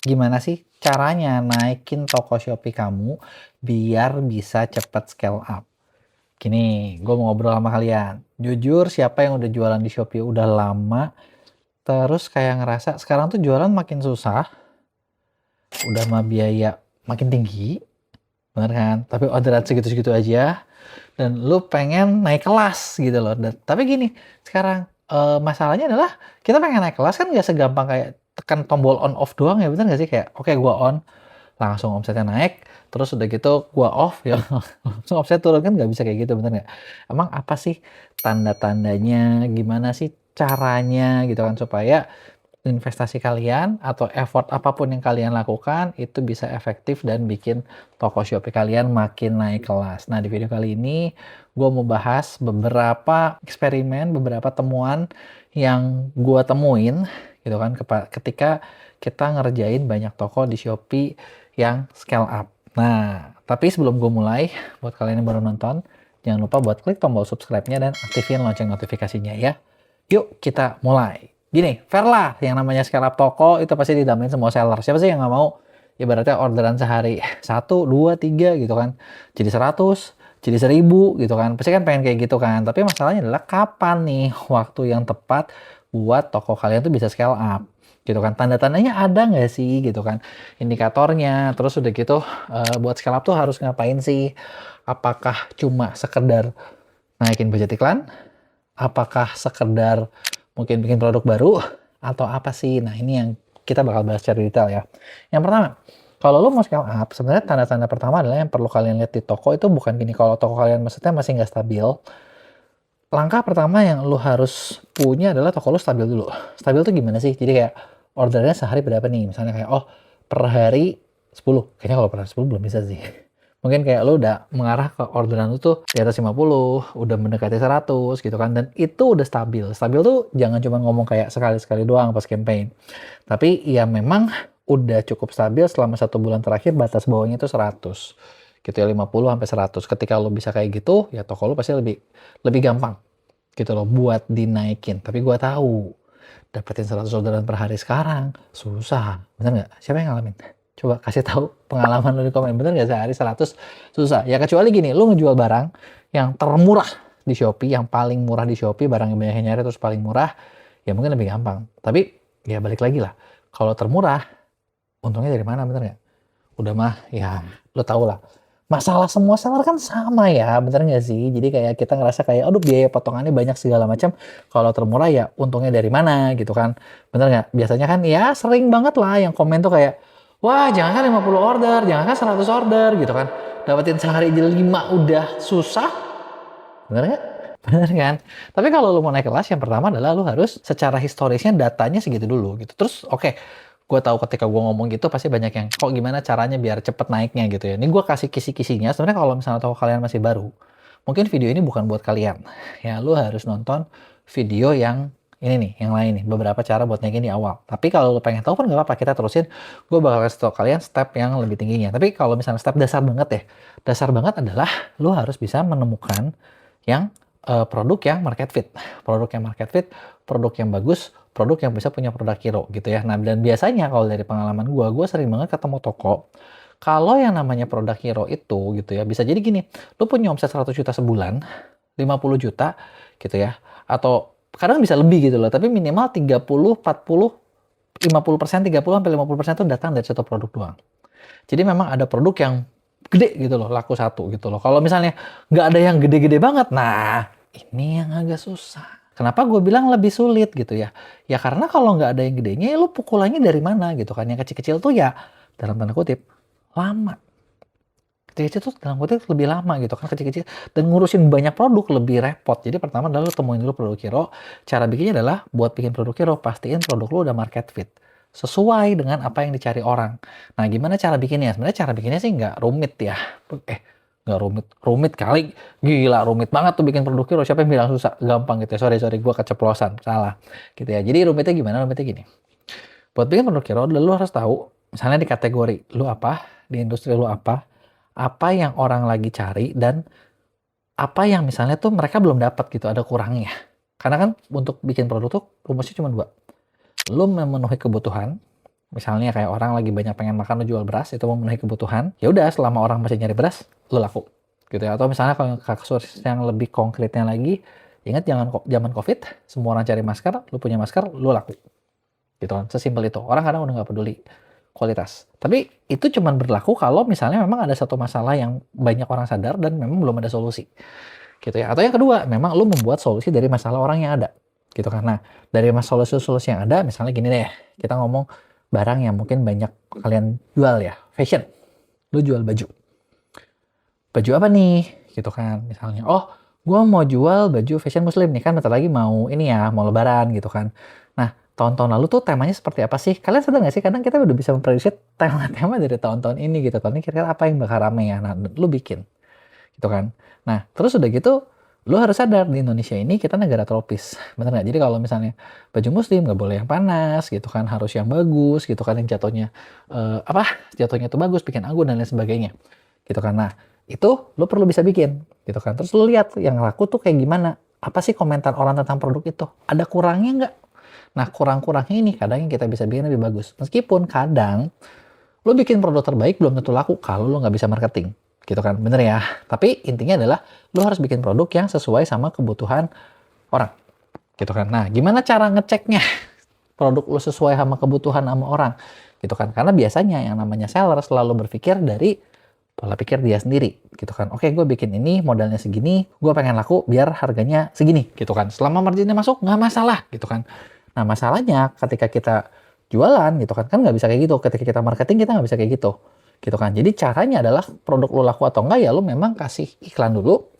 Gimana sih caranya naikin toko Shopee kamu biar bisa cepet scale up? Gini, gue mau ngobrol sama kalian. Jujur, siapa yang udah jualan di Shopee udah lama, terus kayak ngerasa sekarang tuh jualan makin susah, udah mah biaya makin tinggi, bener kan? Tapi orderan segitu-segitu aja, dan lu pengen naik kelas gitu loh. Tapi gini, sekarang masalahnya adalah kita pengen naik kelas kan nggak segampang kayak tekan tombol on off doang ya, bener nggak sih? Kayak oke, gua on, langsung omsetnya naik, terus udah gitu gua off ya langsung omset turun, kan nggak bisa kayak gitu, bener nggak? Emang apa sih tanda-tandanya, gimana sih caranya gitu kan supaya investasi kalian atau effort apapun yang kalian lakukan itu bisa efektif dan bikin toko Shopee kalian makin naik kelas. Nah, di video kali ini gue mau bahas beberapa eksperimen, beberapa temuan yang gue temuin gitu kan ketika kita ngerjain banyak toko di Shopee yang scale up. Nah, tapi sebelum gue mulai, buat kalian yang baru nonton, jangan lupa buat klik tombol subscribe-nya dan aktifin lonceng notifikasinya ya. Yuk kita mulai. Gini, fair lah, yang namanya scale up toko itu pasti didamein semua seller. Siapa sih yang nggak mau? Ibaratnya orderan sehari 1, 2, 3 gitu kan. Jadi 100, jadi 1000 gitu kan. Pasti kan pengen kayak gitu kan. Tapi masalahnya adalah kapan nih waktu yang tepat buat toko kalian tuh bisa scale up gitu kan. Tanda-tandanya ada nggak sih gitu kan. Indikatornya, terus udah gitu buat scale up tuh harus ngapain sih? Apakah cuma sekedar naikin budget iklan? Apakah sekedar mungkin bikin produk baru atau apa sih? Nah, ini yang kita bakal bahas secara detail ya. Yang pertama, kalau lo mau scale up, sebenarnya tanda-tanda pertama adalah yang perlu kalian lihat di toko itu bukan gini, kalau toko kalian maksudnya masih nggak stabil, langkah pertama yang lo harus punya adalah toko lo stabil dulu. Stabil tuh gimana sih? Jadi kayak ordernya sehari berapa nih? Misalnya kayak, oh per hari 10. Kayaknya kalau per hari 10 belum bisa sih. Mungkin kayak lo udah mengarah ke orderan lo tuh di atas 50, udah mendekati 100 gitu kan. Dan itu udah stabil. Stabil tuh jangan cuma ngomong kayak sekali-sekali doang pas campaign. Tapi ya memang udah cukup stabil selama 1 bulan terakhir, batas bawahnya itu 100. Gitu ya, 50 sampai 100. Ketika lo bisa kayak gitu, ya toko lo pasti lebih gampang gitu loh buat dinaikin. Tapi gua tahu dapetin 100 orderan per hari sekarang susah. Bener nggak? Siapa yang ngalamin? Coba kasih tahu pengalaman lu di komen. Bener nggak sehari 100 susah? Ya kecuali gini, lu ngejual barang yang termurah di Shopee, yang paling murah di Shopee, barang yang banyak yang nyari terus paling murah, ya mungkin lebih gampang. Tapi ya balik lagi lah. Kalau termurah, untungnya dari mana, bener nggak? Udah mah ya lu tau lah. Masalah semua seller kan sama ya, bener nggak sih? Jadi kayak kita ngerasa kayak, aduh biaya potongannya banyak segala macam. Kalau termurah ya untungnya dari mana gitu kan? Bener nggak? Biasanya kan ya sering banget lah yang komen tuh kayak, wah jangankan 50 order, jangankan 100 order gitu kan. Dapetin sehari aja 5 udah susah, bener nggak? Bener kan? Tapi kalau lu mau naik kelas, yang pertama adalah lu harus secara historisnya datanya segitu dulu gitu. Terus oke, gue tahu ketika gue ngomong gitu pasti banyak yang kok gimana caranya biar cepet naiknya gitu ya. Ini gue kasih kisi-kisinya. Sebenarnya kalau misalnya toko kalian masih baru, mungkin video ini bukan buat kalian. Ya lu harus nonton video yang ini nih, yang lain nih. Beberapa cara buat naikin di awal. Tapi kalau lu pengen tahu pun nggak apa-apa, kita terusin. Gue bakal kasih tau kalian step yang lebih tingginya. Tapi kalau misalnya step dasar banget ya, dasar banget adalah lu harus bisa menemukan yang produk yang market fit. Produk yang market fit, produk yang bagus, produk yang bisa punya produk hero gitu ya. Nah, dan biasanya kalau dari pengalaman gue sering banget ketemu toko, kalau yang namanya produk hero itu gitu ya, bisa jadi gini, lu punya omset 100 juta sebulan, 50 juta gitu ya, atau kadang bisa lebih gitu loh, tapi minimal 30, 40, 50%, 30 sampai 50% itu datang dari satu produk doang. Jadi memang ada produk yang gede gitu loh, laku satu gitu loh. Kalau misalnya nggak ada yang gede-gede banget, nah ini yang agak susah. Kenapa gue bilang lebih sulit gitu ya? Ya karena kalau nggak ada yang gedenya, ya lu pukulannya dari mana gitu kan? Yang kecil-kecil tuh ya, dalam tanda kutip, lama. Kecil-kecil tuh dalam kutip lebih lama gitu kan, kecil-kecil. Dan ngurusin banyak produk lebih repot. Jadi pertama adalah lu temuin dulu produk hero. Cara bikinnya adalah buat bikin produk hero, pastiin produk lu udah market fit. Sesuai dengan apa yang dicari orang. Nah, gimana cara bikinnya? Sebenarnya cara bikinnya sih nggak rumit ya. Nggak rumit. Rumit kali. Gila, rumit banget tuh bikin produk hero. Siapa yang bilang susah? Gampang gitu ya. Sorry, gue keceplosan. Salah. Gitu ya. Jadi rumitnya gimana? Rumitnya gini. Buat bikin produk hero, lu harus tahu, misalnya di kategori lu apa, di industri lu apa yang orang lagi cari, dan apa yang misalnya tuh mereka belum dapat gitu, ada kurangnya. Karena kan untuk bikin produk tuh rumusnya cuma dua. Lu memenuhi kebutuhan Misalnya kayak orang lagi banyak pengen makan, lo jual beras, itu memenuhi kebutuhan. Ya udah, selama orang masih nyari beras, lo laku. Gitu ya. Atau misalnya kalau kasus yang lebih konkretnya lagi, ingat jangan zaman COVID, semua orang cari masker, lo punya masker, lo laku. Gitu kan. Sesimpel itu. Orang kadang udah nggak peduli kualitas. Tapi itu cuma berlaku kalau misalnya memang ada satu masalah yang banyak orang sadar dan memang belum ada solusi. Gitu ya. Atau yang kedua, memang lo membuat solusi dari masalah orang yang ada. Gitu kan. Nah, dari solusi-solusi yang ada, misalnya gini deh, kita ngomong barang yang mungkin banyak kalian jual ya, fashion. Lu jual baju. Baju apa nih? Gitu kan, misalnya. Oh, gue mau jual baju fashion muslim nih, kan bentar lagi mau ini ya, mau lebaran gitu kan. Nah, tahun-tahun lalu tuh temanya seperti apa sih? Kalian sadar gak sih? Kadang kita udah bisa memprediksi tema-tema dari tahun-tahun ini gitu. Tahun ini kira-kira apa yang bakal rame ya? Nah, lu bikin. Gitu kan. Nah, terus udah gitu, lu harus sadar di Indonesia ini kita negara tropis, bener nggak? Jadi kalau misalnya baju muslim nggak boleh yang panas gitu kan, harus yang bagus gitu kan, yang jatuhnya jatuhnya tuh bagus, bikin anggun dan lain sebagainya gitu kan. Nah itu lu perlu bisa bikin gitu kan. Terus lu lihat yang laku tuh kayak gimana, apa sih komentar orang tentang produk itu, ada kurangnya nggak? Nah kurang-kurangnya ini kadang yang kita bisa bikin lebih bagus, meskipun kadang lu bikin produk terbaik belum tentu laku kalau lu nggak bisa marketing. Gitu kan, bener ya. Tapi intinya adalah lu harus bikin produk yang sesuai sama kebutuhan orang. Gitu kan. Nah, gimana cara ngeceknya produk lu sesuai sama kebutuhan sama orang? Gitu kan. Karena biasanya yang namanya seller selalu berpikir dari pola pikir dia sendiri. Gitu kan. Oke, gue bikin ini, modalnya segini, gue pengen laku biar harganya segini. Gitu kan. Selama marginnya masuk, nggak masalah. Gitu kan. Nah, masalahnya ketika kita jualan gitu kan nggak bisa kayak gitu. Ketika kita marketing kita nggak bisa kayak gitu. Gitu kan. Jadi caranya adalah produk lu laku atau enggak ya lu memang kasih iklan dulu,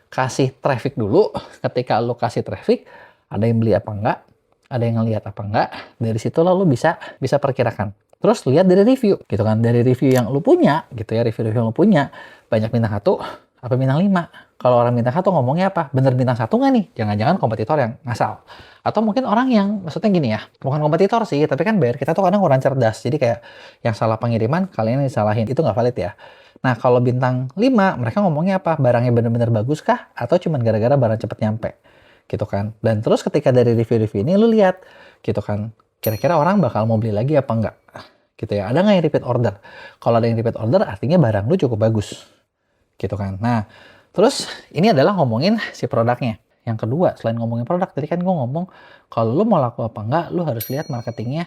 kasih traffic dulu. Ketika lu kasih traffic, ada yang beli apa enggak, ada yang ngelihat apa enggak, dari situ lu bisa perkirakan. Terus lihat dari review gitu kan. Dari review yang lu punya gitu ya, review yang lu punya, banyak bintang 1 apa bintang 5. Kalau orang bintang 1 ngomongnya apa? Bener bintang 1 nggak nih? Jangan-jangan kompetitor yang ngasal. Atau mungkin orang yang, maksudnya gini ya, bukan kompetitor sih, tapi kan bayar kita tuh kadang kurang cerdas. Jadi kayak yang salah pengiriman, kalian yang disalahin. Itu nggak valid ya. Nah, kalau bintang 5, mereka ngomongnya apa? Barangnya bener-bener bagus kah? Atau cuman gara-gara barang cepet nyampe? Gitu kan. Dan terus ketika dari review-review ini, lu lihat. Gitu kan. Kira-kira orang bakal mau beli lagi apa enggak? Gitu ya. Ada nggak yang repeat order? Kalau ada yang repeat order, artinya barang lu cukup bagus. Gitu kan. Nah, terus ini adalah ngomongin si produknya. Yang kedua, selain ngomongin produk, tadi kan gue ngomong kalau lu mau laku apa enggak, lu harus lihat marketingnya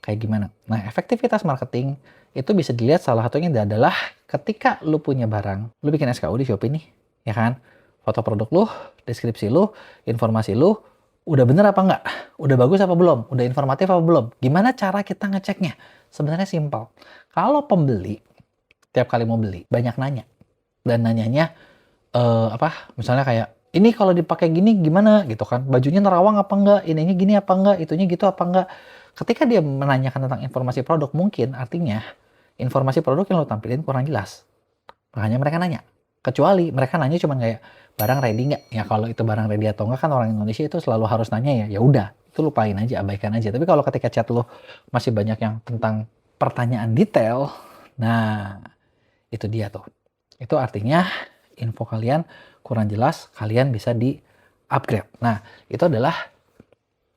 kayak gimana. Nah, efektivitas marketing itu bisa dilihat salah satunya adalah ketika lu punya barang, lu bikin SKU di Shopee nih, ya kan? Foto produk lu, deskripsi lu, informasi lu, udah bener apa enggak? Udah bagus apa belum? Udah informatif apa belum? Gimana cara kita ngeceknya? Sebenarnya simpel. Kalau pembeli, tiap kali mau beli, banyak nanya. Dan nanyanya, misalnya kayak, ini kalau dipakai gini gimana gitu kan, bajunya nerawang apa enggak, ininya gini apa enggak, itunya gitu apa enggak. Ketika dia menanyakan tentang informasi produk, mungkin artinya informasi produk yang lo tampilin kurang jelas, makanya mereka nanya. Kecuali mereka nanya cuman kayak barang ready nggak ya, kalau itu barang ready atau enggak kan orang Indonesia itu selalu harus nanya ya, ya udah itu lupain aja, abaikan aja. Tapi kalau ketika chat lo masih banyak yang tentang pertanyaan detail, nah itu dia tuh, itu artinya info kalian kurang jelas, kalian bisa di upgrade. Nah, itu adalah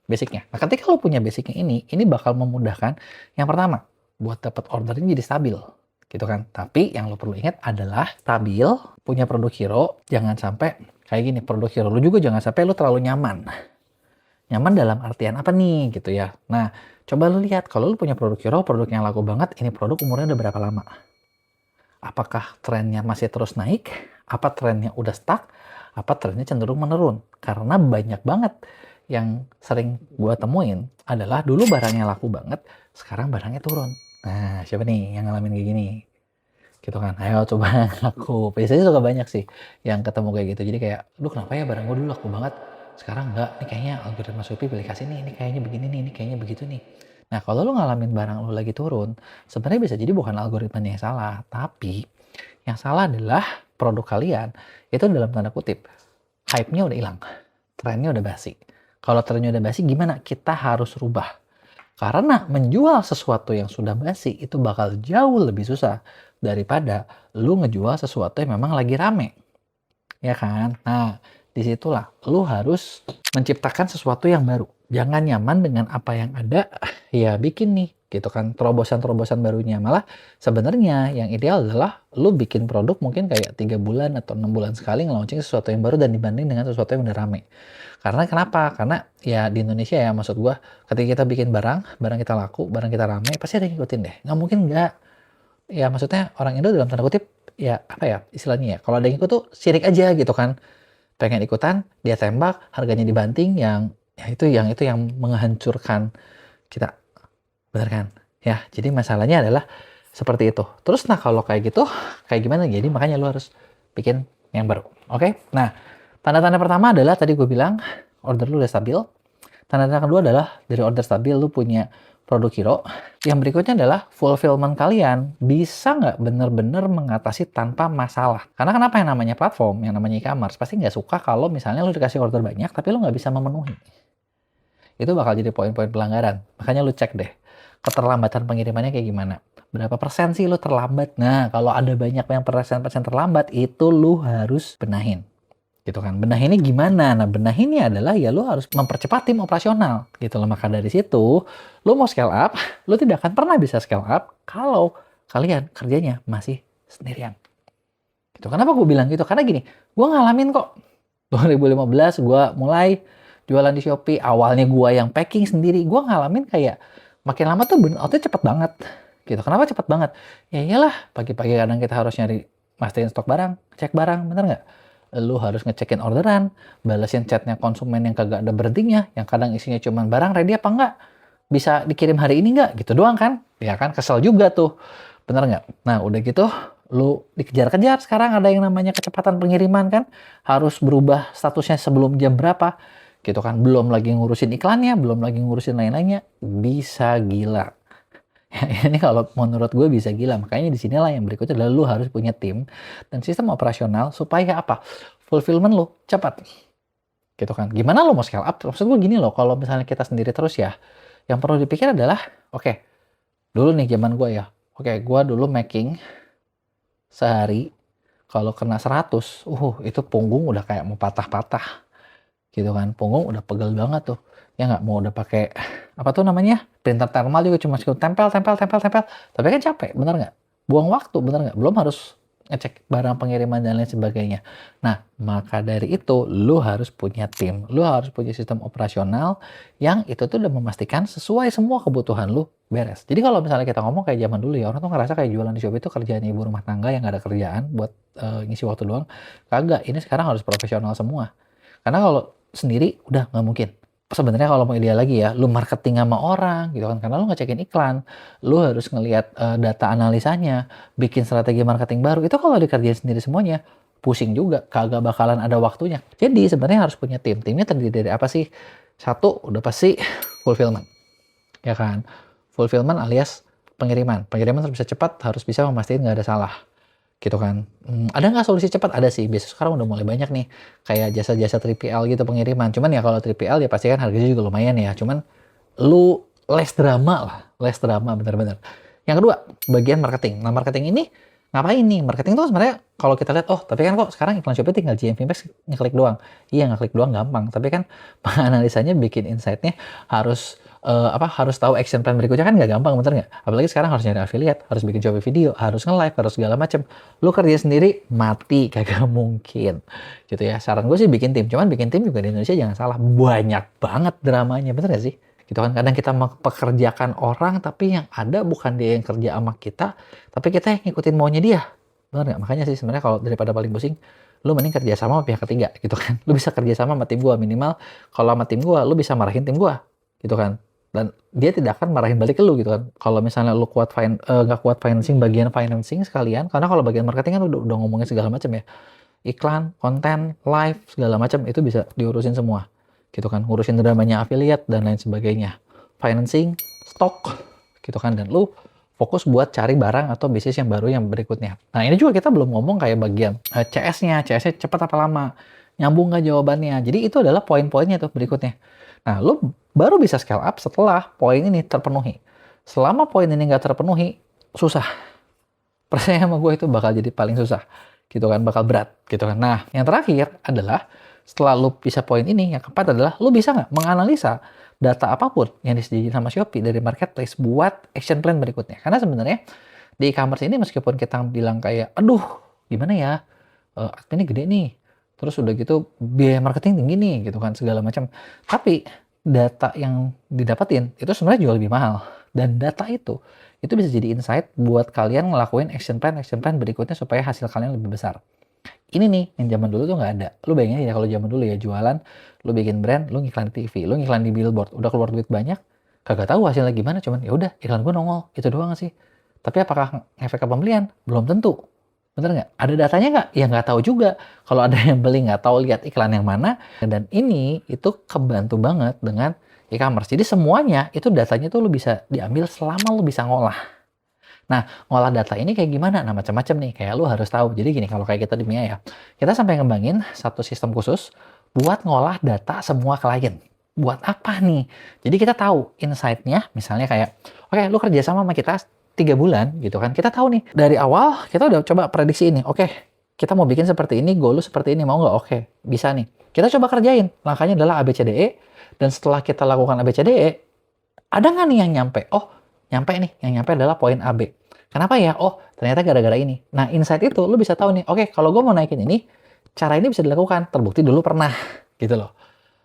basicnya. Nah, ketika lo punya basicnya ini bakal memudahkan yang pertama, buat dapat order ini jadi stabil. Gitu kan. Tapi yang lo perlu ingat adalah stabil, punya produk hero, jangan sampai kayak gini, produk hero lo juga jangan sampai lo terlalu nyaman. Nyaman dalam artian apa nih gitu ya. Nah, coba lo lihat kalau lo punya produk hero, produk yang laku banget, ini produk umurnya udah berapa lama? Apakah trennya masih terus naik? Apa trennya udah stuck? Apa trennya cenderung menurun? Karena banyak banget yang sering gue temuin adalah dulu barangnya laku banget, sekarang barangnya turun. Nah, siapa nih yang ngalamin kayak gini? Gitu kan, ayo coba aku. Biasanya suka banyak sih yang ketemu kayak gitu. Jadi kayak, duh kenapa ya barang gue dulu laku banget, sekarang enggak. Ini kayaknya algoritma Shopee pilih kasih nih, ini kayaknya begini nih, ini kayaknya begitu nih. Nah, kalau lu ngalamin barang lu lagi turun, sebenarnya bisa jadi bukan algoritmanya yang salah, tapi yang salah adalah produk kalian itu dalam tanda kutip hype-nya udah hilang, trennya udah basi. Kalau trennya udah basi, gimana? Kita harus rubah. Karena menjual sesuatu yang sudah basi itu bakal jauh lebih susah daripada lu ngejual sesuatu yang memang lagi rame. Ya kan? Nah, disitulah lu harus menciptakan sesuatu yang baru. Jangan nyaman dengan apa yang ada, ya bikin nih gitu kan, terobosan-terobosan barunya. Malah sebenarnya yang ideal adalah lu bikin produk mungkin kayak 3 bulan atau 6 bulan sekali nge-launching sesuatu yang baru dan dibanding dengan sesuatu yang udah rame. Karena kenapa? Karena ya di Indonesia ya, maksud gua ketika kita bikin barang kita laku, barang kita rame, pasti ada yang ngikutin deh. Nggak mungkin nggak. Ya maksudnya orang Indo dalam tanda kutip, ya apa ya istilahnya ya, kalau ada yang ikut tuh sirik aja gitu kan. Pengen ikutan, dia tembak, harganya dibanting, yang menghancurkan kita. Bener kan? Ya, jadi masalahnya adalah seperti itu. Terus nah kalau kayak gitu, kayak gimana? Jadi makanya lu harus bikin yang baru. Oke? Nah, tanda-tanda pertama adalah tadi gue bilang order lu udah stabil. Tanda-tanda kedua adalah dari order stabil lu punya produk hero. Yang berikutnya adalah fulfillment kalian bisa nggak bener-bener mengatasi tanpa masalah. Karena kenapa yang namanya platform, yang namanya e-commerce pasti nggak suka kalau misalnya lu dikasih order banyak tapi lu nggak bisa memenuhi. Itu bakal jadi poin-poin pelanggaran. Makanya lu cek deh keterlambatan pengirimannya kayak gimana. Berapa persen sih lu terlambat? Nah, kalau ada banyak yang persen terlambat, itu lu harus benahin. Gitu kan. Benahinnya gimana? Nah, benahinnya adalah ya lu harus mempercepat tim operasional. Gitu loh. Maka dari situ, lu mau scale up, lu tidak akan pernah bisa scale up kalau kalian kerjanya masih sendirian. Gitu. Kenapa gue bilang gitu? Karena gini, gue ngalamin kok. 2015 gue mulai jualan di Shopee. Awalnya gue yang packing sendiri. Gue ngalamin kayak makin lama tuh burnout-nya cepet banget. Gitu. Kenapa cepet banget? Ya iyalah, pagi-pagi kadang kita harus nyari mastiin stok barang, cek barang, bener nggak? Lu harus ngecekin orderan, balesin chatnya konsumen yang kagak ada berhentinya, yang kadang isinya cuman barang ready apa enggak, bisa dikirim hari ini nggak? Gitu doang kan? Ya kan, kesel juga tuh. Bener nggak? Nah, udah gitu, lu dikejar-kejar. Sekarang ada yang namanya kecepatan pengiriman kan, harus berubah statusnya sebelum jam berapa. Gitu kan, belum lagi ngurusin iklannya, belum lagi ngurusin lain-lainnya, bisa gila. Ini kalau menurut gue bisa gila. Makanya di sinilah yang berikutnya adalah lu harus punya tim dan sistem operasional supaya apa? Fulfillment lu cepat. Gitu kan. Gimana lu mau scale up? Maksud gue gini loh, kalau misalnya kita sendiri terus ya, yang perlu dipikir adalah, oke, dulu nih zaman gue ya, oke, gue dulu making sehari, kalau kena 100, itu punggung udah kayak mau patah-patah. Gitu kan, punggung udah pegel banget tuh. Ya nggak mau udah pakai apa tuh namanya, printer thermal juga cuma tempel. Tapi kan capek, bener nggak? Buang waktu, bener nggak? Belum harus ngecek barang pengiriman dan lain sebagainya. Nah, maka dari itu lu harus punya tim, lu harus punya sistem operasional yang itu tuh udah memastikan sesuai semua kebutuhan lu beres. Jadi kalau misalnya kita ngomong kayak zaman dulu ya, orang tuh ngerasa kayak jualan di Shopee itu kerjaan ibu rumah tangga yang nggak ada kerjaan buat ngisi waktu doang. Kagak, ini sekarang harus profesional semua. Karena kalau sendiri udah nggak mungkin. Sebenarnya kalau mau ideal lagi ya, lu marketing sama orang gitu kan, karena lu ngecekin iklan, lu harus ngelihat data analisanya, bikin strategi marketing baru. Itu kalau dikerjain sendiri semuanya, pusing juga, kagak bakalan ada waktunya. Jadi sebenarnya harus punya tim. Timnya terdiri dari apa sih? Satu, udah pasti fulfillment. Ya kan? Fulfillment alias pengiriman. Pengiriman harus bisa cepat, harus bisa memastikan nggak ada salah. Gitu kan. Ada nggak solusi cepat? Ada sih. Biasanya sekarang udah mulai banyak nih. Kayak jasa-jasa 3PL gitu pengiriman. Cuman ya kalau 3PL ya pasti kan harganya juga lumayan ya. Cuman lu less drama lah. Less drama bener-bener. Yang kedua, bagian marketing. Nah marketing ini ngapain nih? Marketing tuh sebenarnya kalau kita lihat, tapi kan kok sekarang iklan Shopee tinggal GMV Max ngeklik doang. Iya ngeklik doang gampang. Tapi kan penganalisanya bikin insight-nya harus harus tahu action plan berikutnya kan nggak gampang, bener nggak? Apalagi sekarang harus nyari affiliate, harus bikin Shopee video, harus nge-live, harus segala macem. Lu kerja sendiri, mati, kagak mungkin. Gitu ya, saran gue sih bikin tim. Cuman bikin tim juga di Indonesia jangan salah, banyak banget dramanya, bener nggak sih? Gitu kan, kadang kita mempekerjakan orang, tapi yang ada bukan dia yang kerja sama kita, tapi kita yang ngikutin maunya dia. Bener nggak? Makanya sih sebenarnya kalau daripada paling pusing, lu mending kerja sama pihak ketiga, gitu kan. Lu bisa kerja sama tim gua, minimal kalau sama tim gua, lu bisa marahin tim gua, gitu kan. Dan dia tidak akan marahin balik ke lu gitu kan. Kalau misalnya lu nggak kuat financing, bagian financing sekalian, karena kalau bagian marketing kan udah ngomongin segala macam ya. Iklan, konten, live, segala macam itu bisa diurusin semua. Gitu kan. Ngurusin dramanya affiliate dan lain sebagainya. Financing, stok, gitu kan. Dan lu fokus buat cari barang atau bisnis yang baru yang berikutnya. Nah ini juga kita belum ngomong kayak bagian CS-nya cepat apa lama. Nyambung nggak jawabannya. Jadi itu adalah poin-poinnya tuh berikutnya. Nah, lu baru bisa scale up setelah poin ini terpenuhi. Selama poin ini nggak terpenuhi, susah. Percaya sama gue itu bakal jadi paling susah. Gitu kan, bakal berat. Gitu kan. Nah, yang terakhir adalah setelah lu bisa poin ini, yang keempat adalah lu bisa nggak menganalisa data apapun yang disediakan sama Shopee dari marketplace buat action plan berikutnya. Karena sebenarnya di e-commerce ini meskipun kita bilang kayak, aduh gimana ya, adminnya gede nih, terus udah gitu biaya marketing tinggi nih gitu kan segala macam. Tapi data yang didapetin itu sebenarnya jauh lebih mahal. Dan data itu bisa jadi insight buat kalian ngelakuin action plan berikutnya supaya hasil kalian lebih besar. Ini nih yang zaman dulu tuh nggak ada. Lu bayangin ya kalau zaman dulu ya jualan, lu bikin brand, lu ngiklan di TV, lu ngiklan di billboard, udah keluar duit banyak, kagak tahu hasilnya gimana, cuman ya udah iklan gua nongol, itu doang sih. Tapi apakah ngefek ke pembelian? Belum tentu. Bener nggak? Ada datanya nggak? Ya nggak tahu juga. Kalau ada yang beli nggak tahu lihat iklan yang mana. Dan ini itu kebantu banget dengan e-commerce. Jadi semuanya itu datanya tuh lu bisa diambil selama lu bisa ngolah. Nah, ngolah data ini kayak gimana? Nah, macam-macam nih. Kayak lu harus tahu. Jadi gini, kalau kayak kita di Mia ya, kita sampai ngembangin satu sistem khusus buat ngolah data semua klien. Buat apa nih? Jadi kita tahu insight-nya, misalnya kayak, oke, lu kerja sama kita 3 bulan gitu kan. Kita tahu nih, dari awal kita udah coba prediksi ini. Oke, kita mau bikin seperti ini, goal lu seperti ini, mau nggak? Oke, bisa nih. Kita coba kerjain. Langkahnya adalah ABCDE, dan setelah kita lakukan ABCDE, ada nggak nih yang nyampe? Oh, nyampe nih. Yang nyampe adalah poin AB. Kenapa ya? Oh, ternyata gara-gara ini. Nah, insight itu lu bisa tahu nih, oke, kalau gue mau naikin ini, cara ini bisa dilakukan. Terbukti dulu pernah, gitu loh.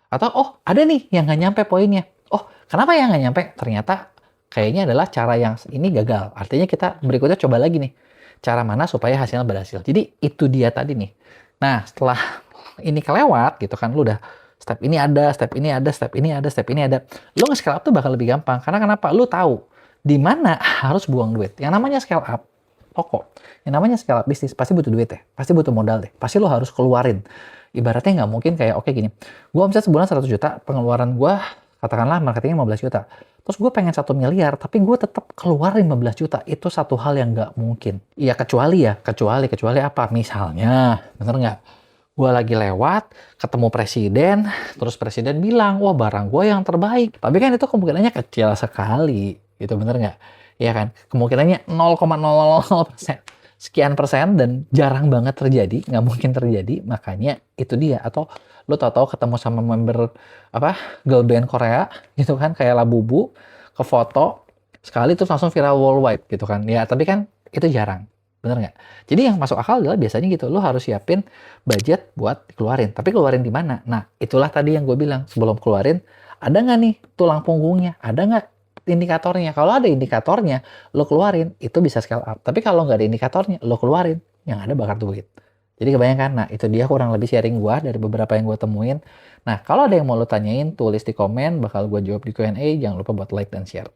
Atau, oh, ada nih yang nggak nyampe poinnya. Oh, kenapa ya nggak nyampe? Ternyata kayaknya adalah cara yang ini gagal. Artinya kita berikutnya coba lagi nih. Cara mana supaya hasilnya berhasil. Jadi, itu dia tadi nih. Nah, setelah ini kelewat, gitu kan, lu udah step ini ada, step ini ada, step ini ada, step ini ada. Lu nge-scale up tuh bakal lebih gampang. Karena kenapa? Lu tahu di mana harus buang duit. Yang namanya scale up toko, yang namanya scale up bisnis pasti butuh duit ya, pasti butuh modal deh, pasti lo harus keluarin. Ibaratnya nggak mungkin kayak oke gini, gue omset sebulan 100 juta, pengeluaran gue katakanlah marketingnya 15 juta, terus gue pengen 1 miliar, tapi gue tetap keluarin 15 juta, itu satu hal yang nggak mungkin. Iya kecuali apa? Misalnya, bener nggak? Gue lagi lewat, ketemu presiden, terus presiden bilang, wah barang gue yang terbaik. Tapi kan itu kemungkinannya kecil sekali. Gitu, bener nggak? Ya kan? Kemungkinannya 0,000% sekian persen dan jarang banget terjadi, nggak mungkin terjadi, makanya itu dia. Atau lu tahu-tahu ketemu sama member girl band Korea gitu kan, kayak Labubu, ke foto sekali terus langsung viral worldwide gitu kan. Ya, tapi kan itu jarang. Bener nggak? Jadi yang masuk akal adalah biasanya gitu, lu harus siapin budget buat keluarin. Tapi keluarin di mana? Nah, itulah tadi yang gue bilang, sebelum keluarin, ada nggak nih tulang punggungnya? Ada nggak indikatornya? Kalau ada indikatornya, lo keluarin, itu bisa scale up. Tapi kalau nggak ada indikatornya, lo keluarin, yang ada bakar duit. Jadi kebayangkan, nah itu dia kurang lebih sharing gue dari beberapa yang gue temuin. Nah, kalau ada yang mau lo tanyain, tulis di komen, bakal gue jawab di Q&A. Jangan lupa buat like dan share.